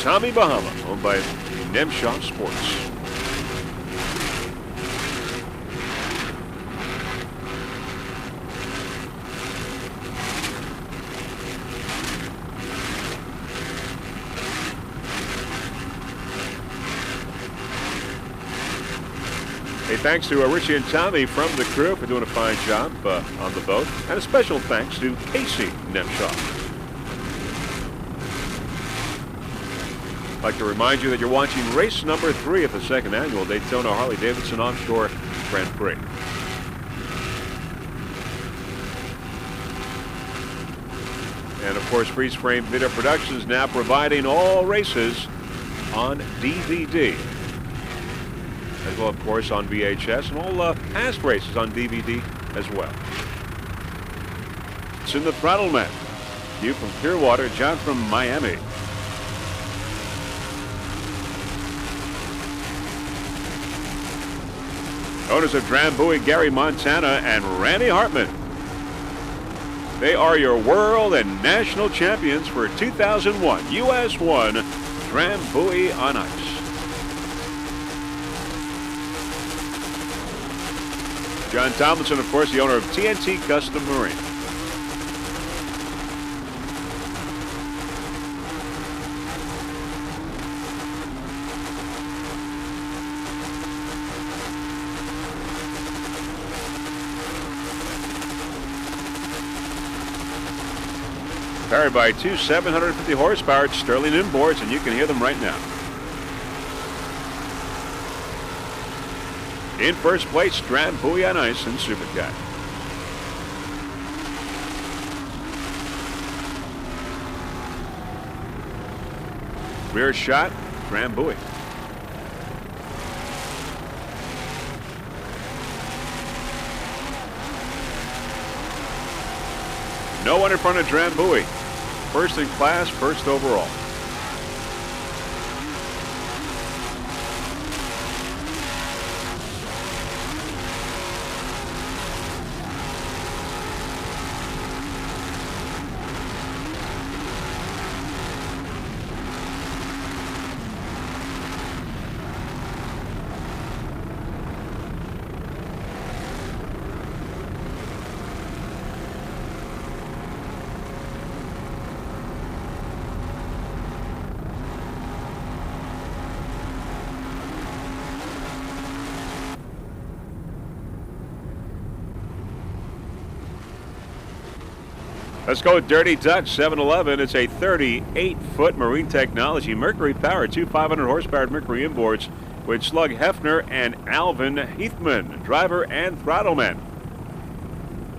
Tommy Bahama, owned by Nemshaw Sports. Hey, thanks to Richie and Tommy from the crew for doing a fine job on the boat. And a special thanks to Casey Nemshaw. I'd like to remind you that you're watching race number 3 of the second annual Daytona Harley-Davidson Offshore Grand Prix. And of course, Freeze Frame Video Productions now providing all races on DVD. As well, of course, on VHS, and all past races on DVD as well. It's in the Throttle Man. You from Clearwater, John from Miami. Owners of Drambuie, Gary Montana, and Randy Hartman. They are your world and national champions for 2001 US 1 Drambuie on Ice. John Tomlinson, of course, the owner of TNT Custom Marine. Powered by two 750 horsepower Sterling inboards, and you can hear them right now. In first place, Drambuie on Ice and Supercat. Rear shot, Drambuie. No one in front of Drambuie. First in class, first overall. Let's go with Dirty Dutch 711. It's a 38-foot Marine Technology Mercury-powered 2 500-horsepower Mercury inboards with Slug Hefner and Alvin Heathman, driver and throttleman.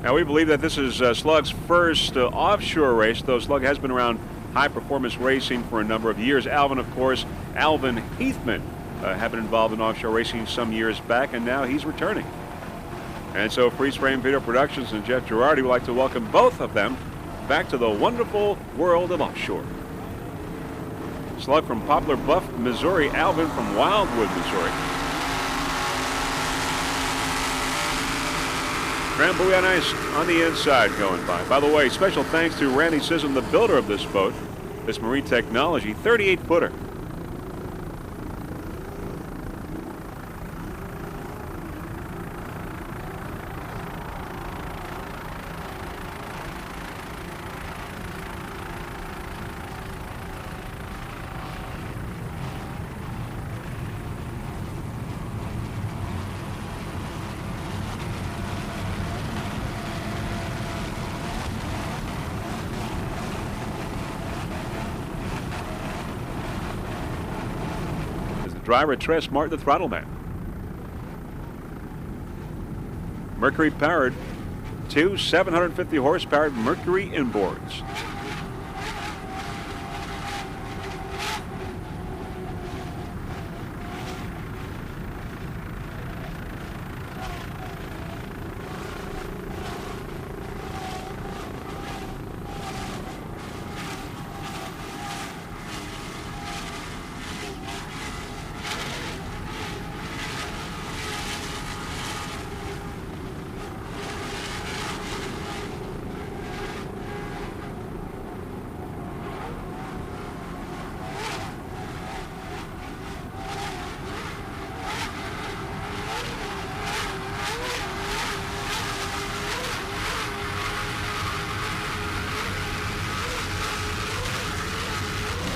Now, we believe that this is Slug's first offshore race, though Slug has been around high-performance racing for a number of years. Alvin, of course, Alvin Heathman, have been involved in offshore racing some years back, and now he's returning. And so Freeze Frame Video Productions and Jeff Girardi would like to welcome both of them back to the wonderful world of offshore. Slug from Poplar Bluff, Missouri. Alvin from Wildwood, Missouri. Drambuie on Ice on the inside going by. By the way, special thanks to Randy Sissom, the builder of this boat, this Marine Technology 38-footer. Driver Tress Martin, the throttle man. Mercury powered, two 750 horsepower Mercury inboards.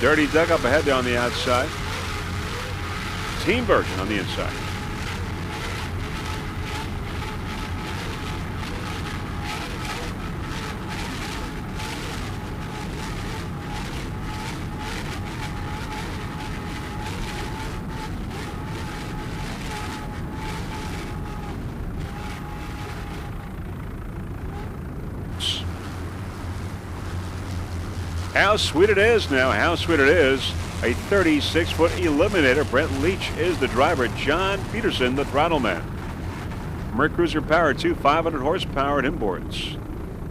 Dirty Duck up ahead there on the outside. Team version on the inside. How sweet it is now. How sweet it is. A 36-foot eliminator. Brent Leach is the driver. John Peterson, the throttle man. Merc Cruiser Power 2, 500 horsepower at inboards.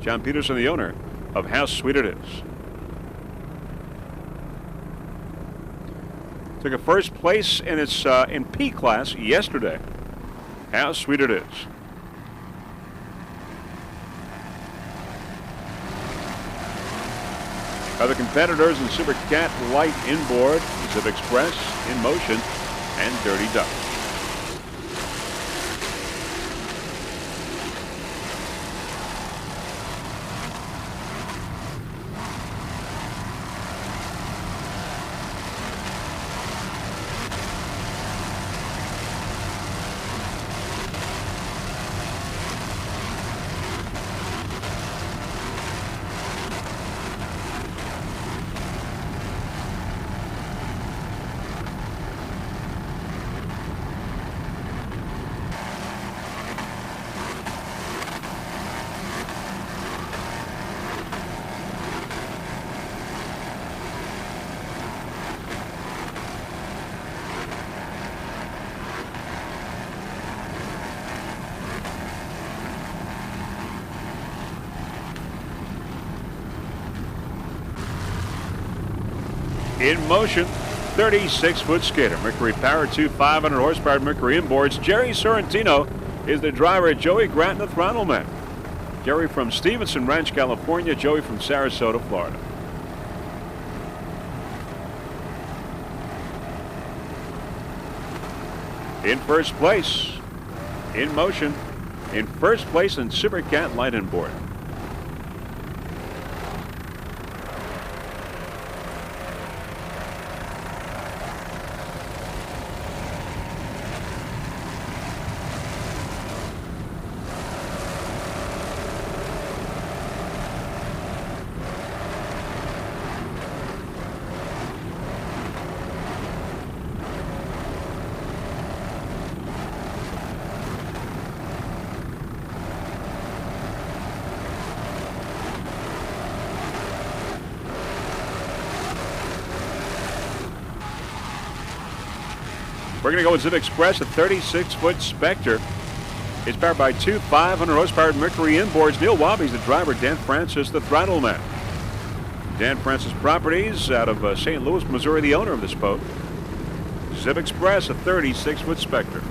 John Peterson, the owner of How Sweet It Is. Took a first place in its in P class yesterday. How sweet it is. Other competitors in Super Cat Light inboard, Zip Express, In Motion, and Dirty Duck. In Motion, 36-foot skater. Mercury Power 2, 500 horsepower Mercury inboards. Jerry Sorrentino is the driver. Joey Gratton, the throttle man. Jerry from Stevenson Ranch, California. Joey from Sarasota, Florida. In first place, In Motion. In first place in Super Cat Light inboard. We're going to go with Zip Express, a 36-foot Spectre. It's powered by two 500 horsepower Mercury inboards. Neil Wabi's the driver. Dan Francis, the throttle man. Dan Francis Properties out of St. Louis, Missouri, the owner of this boat. Zip Express, a 36-foot Spectre.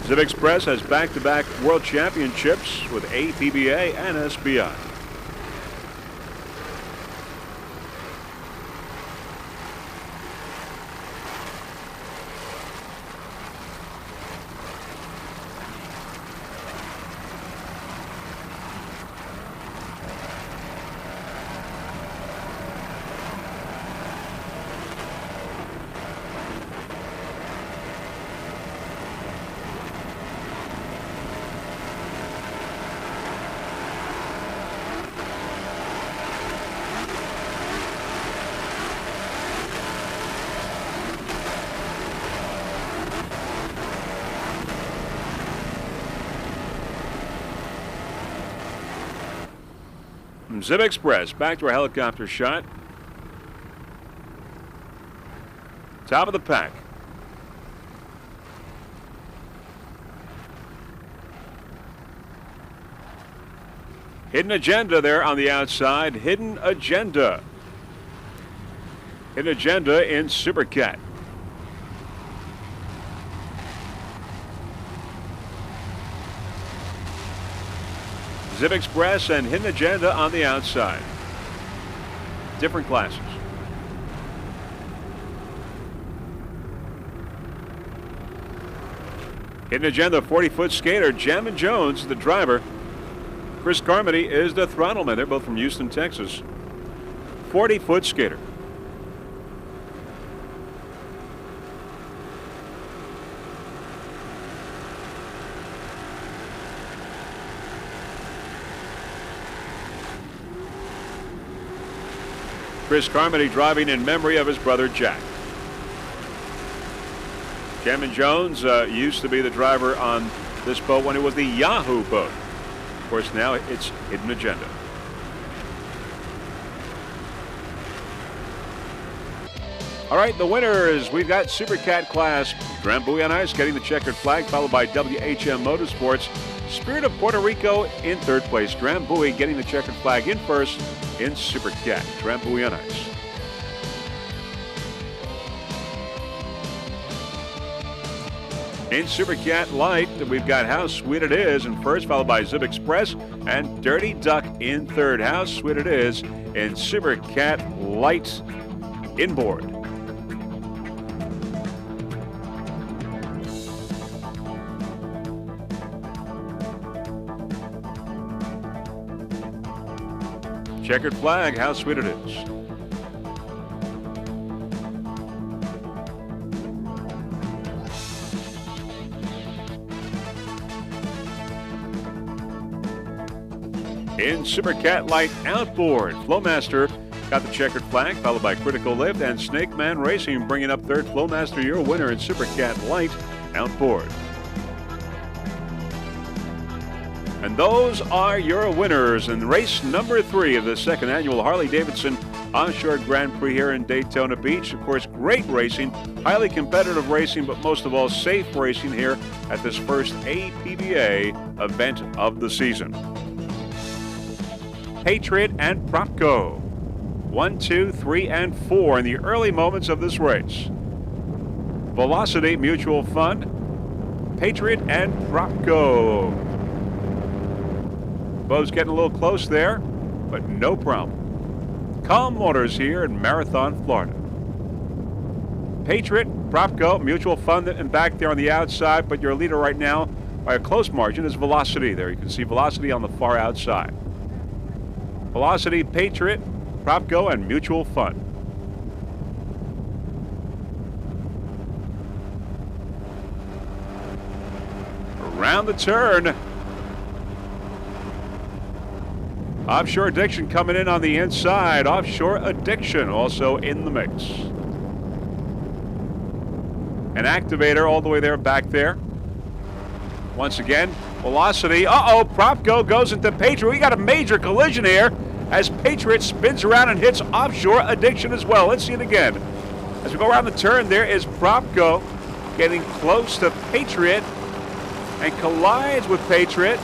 Zip Express has back-to-back world championships with APBA and SBI. Zip Express, back to our helicopter shot. Top of the pack. Hidden Agenda there on the outside. Hidden Agenda. Hidden Agenda in Super Cat. Zip Express and Hidden Agenda on the outside. Different classes. Hidden Agenda, 40-foot skater. Jammin' Jones, the driver. Chris Carmody is the throttle man. They're both from Houston, Texas. 40-foot skater. Chris Carmody driving in memory of his brother Jack. Cameron Jones used to be the driver on this boat when it was the Yahoo boat. Of course, now it's Hidden Agenda. All right, the winners. We've got Super Cat Class. Drambuie on Ice getting the checkered flag, followed by WHM Motorsports. Spirit of Puerto Rico in third place. Drambuie getting the checkered flag in first in Super Cat. Drambuie on Ice. In Super Cat Light, we've got How Sweet It Is in first, followed by Zip Express and Dirty Duck in third. How Sweet It Is in Super Cat Light inboard. Checkered flag, How Sweet It Is. In Super Cat Light outboard, Flowmaster got the checkered flag, followed by Critical Lift and Snake Man Racing bringing up third. Flowmaster, your winner in Super Cat Light outboard. And those are your winners in race number 3 of the second annual Harley-Davidson Offshore Grand Prix here in Daytona Beach. Of course, great racing, highly competitive racing, but most of all, safe racing here at this first APBA event of the season. Patriot and Propco, 1, 2, 3, and 4 in the early moments of this race. Velocity Mutual Fund, Patriot and Propco. Bo's getting a little close there, but no problem. Calm Motors here in Marathon, Florida. Patriot, Propco, Mutual Fund, and back there on the outside, but your leader right now by a close margin is Velocity. There you can see Velocity on the far outside. Velocity, Patriot, Propco, and Mutual Fund. Around the turn. Offshore Addiction coming in on the inside. Offshore Addiction also in the mix. An Activator all the way there, back there. Once again, Velocity. Uh-oh, Propco goes into Patriot. We got a major collision here as Patriot spins around and hits Offshore Addiction as well. Let's see it again. As we go around the turn, there is Propco getting close to Patriot and collides with Patriot.